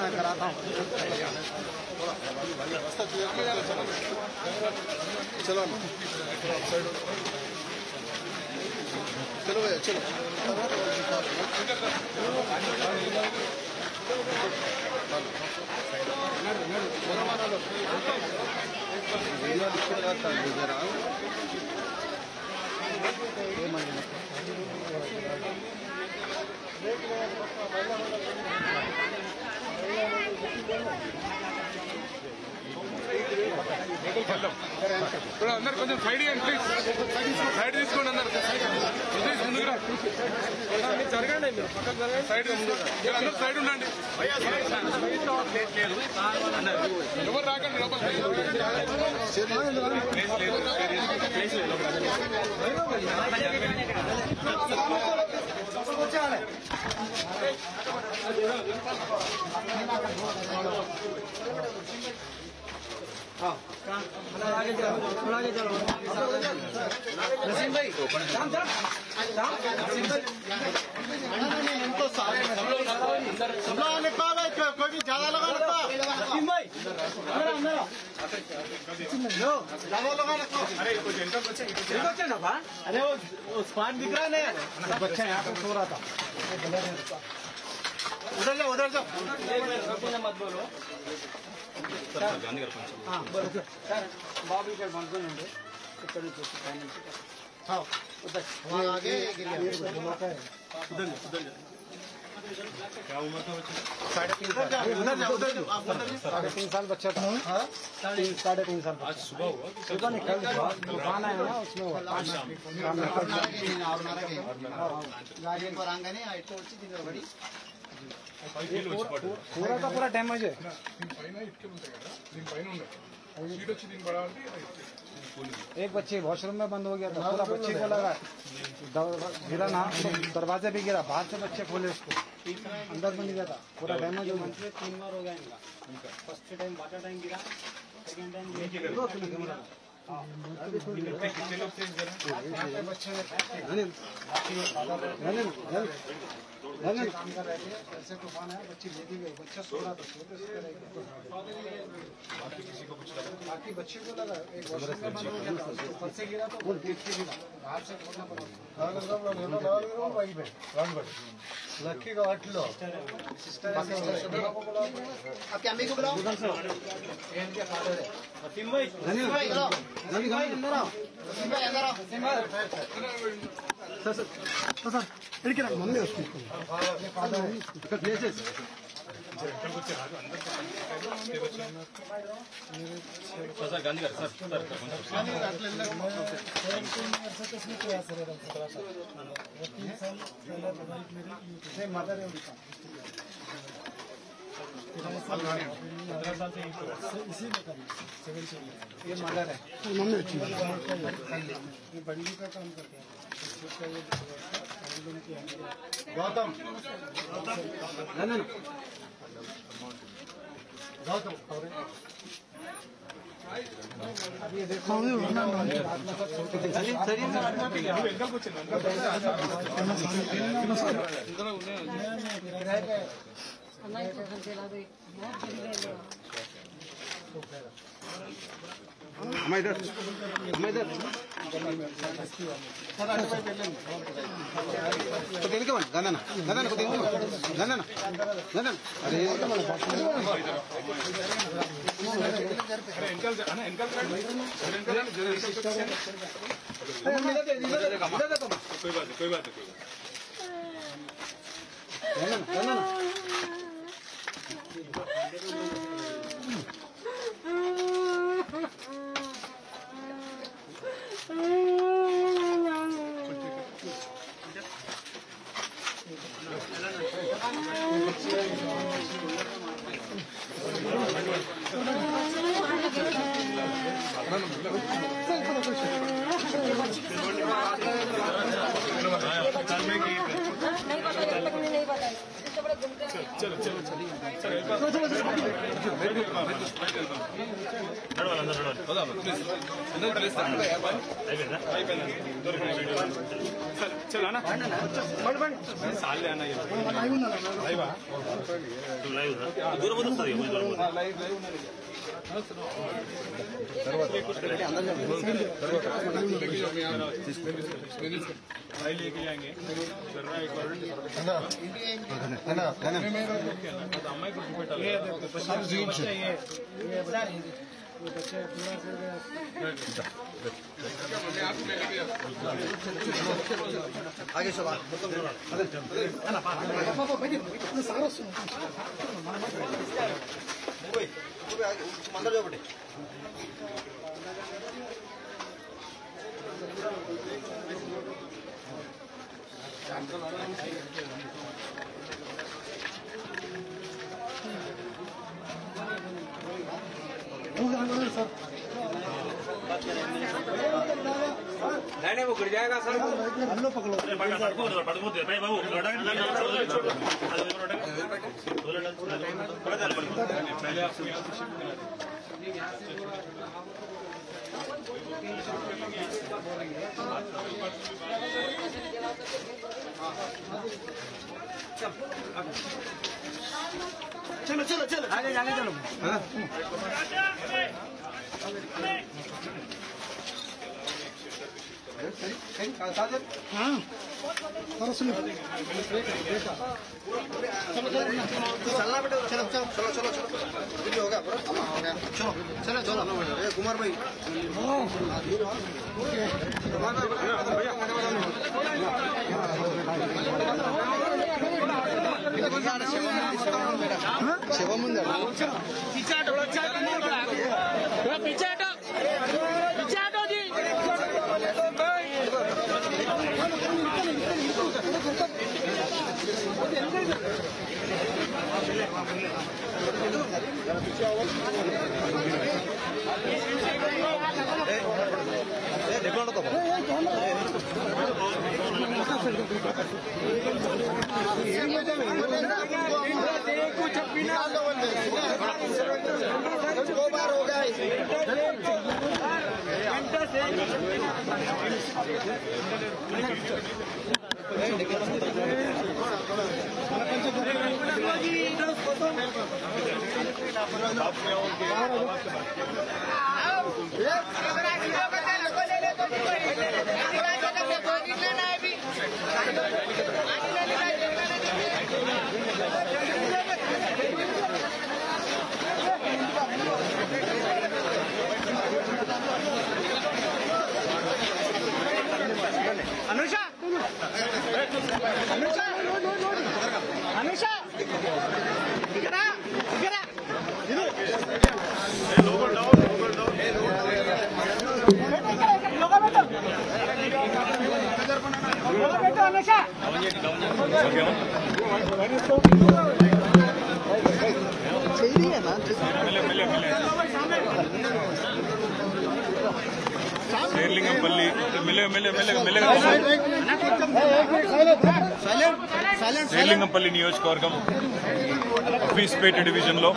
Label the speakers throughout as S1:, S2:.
S1: मैं कराता हूँ। चलो चलो भैया चलो।
S2: थोड़ा अंदर కొంచెం సైడ్ ఇవ్వండి ప్లీజ్. సైడ్ తీసుకోండి అందరు. ప్లీజ్ ముందుగా జరగండి, మీరు పక్కకు జరగండి. సైడ్ అందరూ సైడ్ ఉండండి. ఎవరు రాకండి లోపల.
S1: आगे चलो, थोड़ा आगे चलो। नसीम भाई, तो सारे कोई भी ज्यादा लगा लगता। नसीम भाई, अंदर ज्यादा लगा लगता। अरे कुछ बच्चे ना बा। अरे वो स्पान दिख रहा है ना, बच्चा यहाँ पे सो रहा था। उधर जाओ, उधर जाओ, मत बोलो। బాబు ఇక్కడ పనుకొని ఉండే ఇక్కడ నుంచి
S2: क्या उम्र था बच्चे?
S1: 3.5 साल बच्चा था। 3.5 साल।
S2: आज सुबह हुआ?
S1: सुबह निकल दुकान आया ना, उसमें गाड़ी पर आंगने पूरा का पूरा डैमेज है।
S2: దీనిపైన ఇటుకలు ఉంటాయి కదా, దీనిపైన ఉండదు. సీట్ వచ్చి దీని పడాలంటే
S1: एक बच्चे वॉशरूम में बंद हो गया था, पूरा बच्चे को लगा गिरा ना, दरवाजे भी गिरा, बाहर से बच्चे खोले उसको, अंदर बंद गया था, पूरा डैमेज हो गया। 3 बार हो गया इनका। फर्स्ट टाइम वाटर टैंक गिरा, सेकंड टाइम ऐसे तूफान है, बच्ची लेती गई, बच्चा सो रहा था, सोते सोते रह गया।
S2: किसी को कुछ लगा?
S1: बाकी बच्चे को लगा एक वॉशरूम में बंद हो गया था, ऊपर से गिरा तो देख के गिरा, बाहर से खोलना पड़ा। लक्की का 8 लो सिस्टर आप क्या अम्मी को बुलाओ। इनके फादर है नसीम भाई, नसीम भाई अंदर आओ, नसीम भाई अंदर आओ, नसीम भाई अंदर आओ। सर इधर क्या मम्मी उसको अपने फादर है इसका प्लेसेस
S2: सर गांधी गाరు सर
S1: मदर है इसी में करना 7 से ये मदर है, मम्मी अच्छी ये बंडी का काम करते हैं। गौतम गौतम अभी देखो इधर तो देने के मन गंदना गंदना को देने गंदना गंदना अरे
S2: कोई बात
S1: गंदना
S3: नहीं पता, नहीं पता,
S1: आगे सब मंदिर जो बटे नहीं वो गिर जाएगा सर लो पकड़ो चलो चलो चलो आगे जाने चलो हाँ चलना बेटा चलो चलो चलो चलो चलो हो गया चलो चलो चलो कुमार भाई सेवा मंदिर पीछे हटो पीछे हटो पीछे हटो जी देखो तो कुछ बिना दो बार हो गया अनुषा अनुषा अनुषा इकरा इकरा लोगो डाउन लोगो बेटा अनुषा सही है ना मिले
S2: शेरलिंगंपल्ली शेरलिंगंपल्ली నియోజకవర్గం ఆఫీస్పేట డివిజన్లో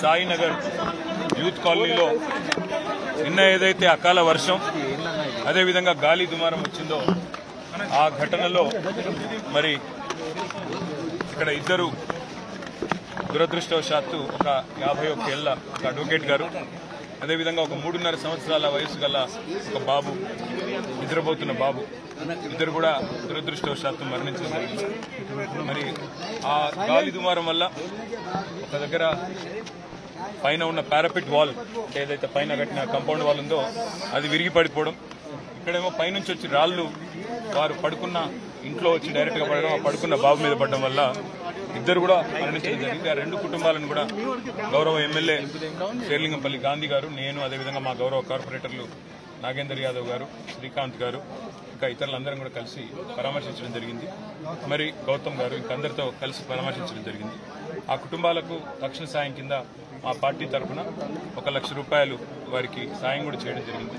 S2: సాయినగర్ యూత్ కాలనీలో నిన్న ఏదైతే అకాల వర్షం అదేవిధంగా గాలి దుమారం వచ్చిందో ఆ ఘటనలో మరి ఇక్కడ ఇద్దరు దురదృష్టవశాత్తు ఒక 51 ఏళ్ల ఒక అడ్వకేట్ గారు అదేవిధంగా ఒక 3.5 సంవత్సరాల వయసు గల ఒక బాబు నిద్రపోతున్న బాబు ఇద్దరు కూడా దురదృష్టవశాత్తు మరణించడం జరిగింది. మరి ఆ గాలి దుమారం వల్ల ఒక దగ్గర పైన ఉన్న పారాపిట్ వాల్ ఏదైతే పైన కట్టిన కాంపౌండ్ వాల్ ఉందో అది విరిగి పడిపోవడం, ఇక్కడేమో పైనుంచి వచ్చి రాళ్లు వారు పడుకున్న ఇంట్లో వచ్చి డైరెక్ట్ గా పడడం, ఆ పడుకున్న బాబు మీద పడడం వల్ల ఇద్దరు కూడా మరణించడం జరిగింది. ఆ రెండు కుటుంబాలను కూడా గౌరవ ఎమ్మెల్యే షేర్లింగంపల్లి గాంధీ గారు, నేను, అదేవిధంగా మా గౌరవ కార్పొరేటర్లు నాగేందర్ యాదవ్ గారు, శ్రీకాంత్ గారు, ఇంకా ఇతరులందరం కూడా కలిసి పరామర్శించడం జరిగింది. మరి గౌతమ్ గారు ఇంకా అందరితో కలిసి పరామర్శించడం జరిగింది. ఆ కుటుంబాలకు తక్షణ సాయం కింద మా పార్టీ తరఫున 1 లక్ష రూపాయలు వారికి సాయం కూడా చేయడం జరిగింది.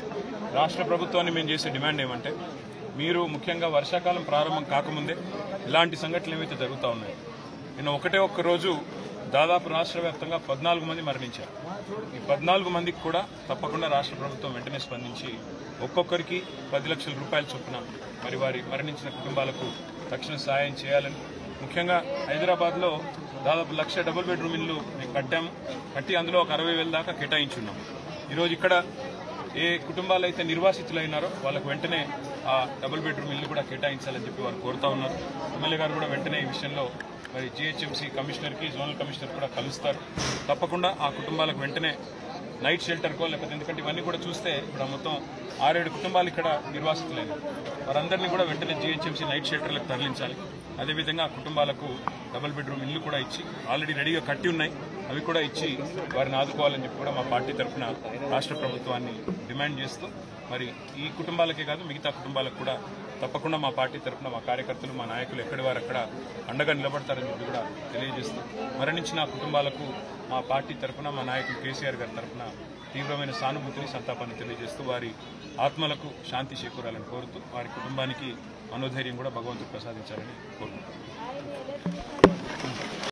S2: రాష్ట్ర ప్రభుత్వాన్ని మేము చేసే డిమాండ్ ఏమంటే, మీరు ముఖ్యంగా వర్షాకాలం ప్రారంభం కాకముందే ఇలాంటి సంఘటనలు ఏవైతే జరుగుతూ ఉన్నాయో నిన్న ఒక్క రోజు దాదాపు రాష్ట్ర వ్యాప్తంగా 14 మంది మరణించారు. ఈ 14 మందికి కూడా తప్పకుండా రాష్ట్ర ప్రభుత్వం వెంటనే స్పందించి ఒక్కొక్కరికి 10 లక్షల రూపాయల చొప్పున మరి వారి మరణించిన కుటుంబాలకు తక్షణ సహాయం చేయాలని, ముఖ్యంగా హైదరాబాద్లో దాదాపు 1,00,000 డబుల్ బెడ్రూమ్ ఇళ్లు మేము కట్టి అందులో ఒక 60,000 దాకా కేటాయించున్నాం. ఈరోజు ఇక్కడ ఏ కుటుంబాలు అయితే నిర్వాసితులైనారో వాళ్ళకు వెంటనే ఆ డబుల్ బెడ్రూమ్ ఇల్లు కూడా కేటాయించాలని చెప్పి వారు కోరుతా ఉన్నారు. ఎమ్మెల్యే గారు కూడా వెంటనే ఈ విషయంలో మరి జీహెచ్ఎంసీ కమిషనర్కి, జోనల్ కమిషనర్ కూడా కలుస్తారు. తప్పకుండా ఆ కుటుంబాలకు వెంటనే నైట్ షెల్టర్కో లేకపోతే, ఎందుకంటే ఇవన్నీ కూడా చూస్తే ఇప్పుడు మొత్తం 6-7 కుటుంబాలు ఇక్కడ నిర్వాసితులైన వారందరినీ కూడా వెంటనే జీహెచ్ఎంసీ నైట్ షెల్టర్లకు తరలించాలి. అదేవిధంగా ఆ కుటుంబాలకు డబుల్ బెడ్రూమ్ ఇల్లు కూడా ఇచ్చి ఆల్రెడీ రెడీగా కట్టి ఉన్నాయి, అవి కూడా ఇచ్చి వారిని ఆదుకోవాలని చెప్పి కూడా మా పార్టీ తరఫున రాష్ట్ర ప్రభుత్వాన్ని డిమాండ్ చేస్తూ, మరి ఈ కుటుంబాలకే కాదు మిగతా కుటుంబాలకు కూడా తప్పకుండా మా పార్టీ తరఫున మా కార్యకర్తలు, మా నాయకులు ఎక్కడి వారు అక్కడ అండగా నిలబడతారని చెప్పి కూడా తెలియజేస్తూ, మరణించిన కుటుంబాలకు మా పార్టీ తరఫున మా నాయకులు కేసీఆర్ గారి తరఫున తీవ్రమైన సానుభూతిని, సంతాపాన్ని తెలియజేస్తూ వారి ఆత్మలకు శాంతి చేకూరాలని కోరుతూ వారి కుటుంబానికి మనోధైర్యం కూడా భగవంతుడు ప్రసాదించాలని కోరుకుంటున్నాను.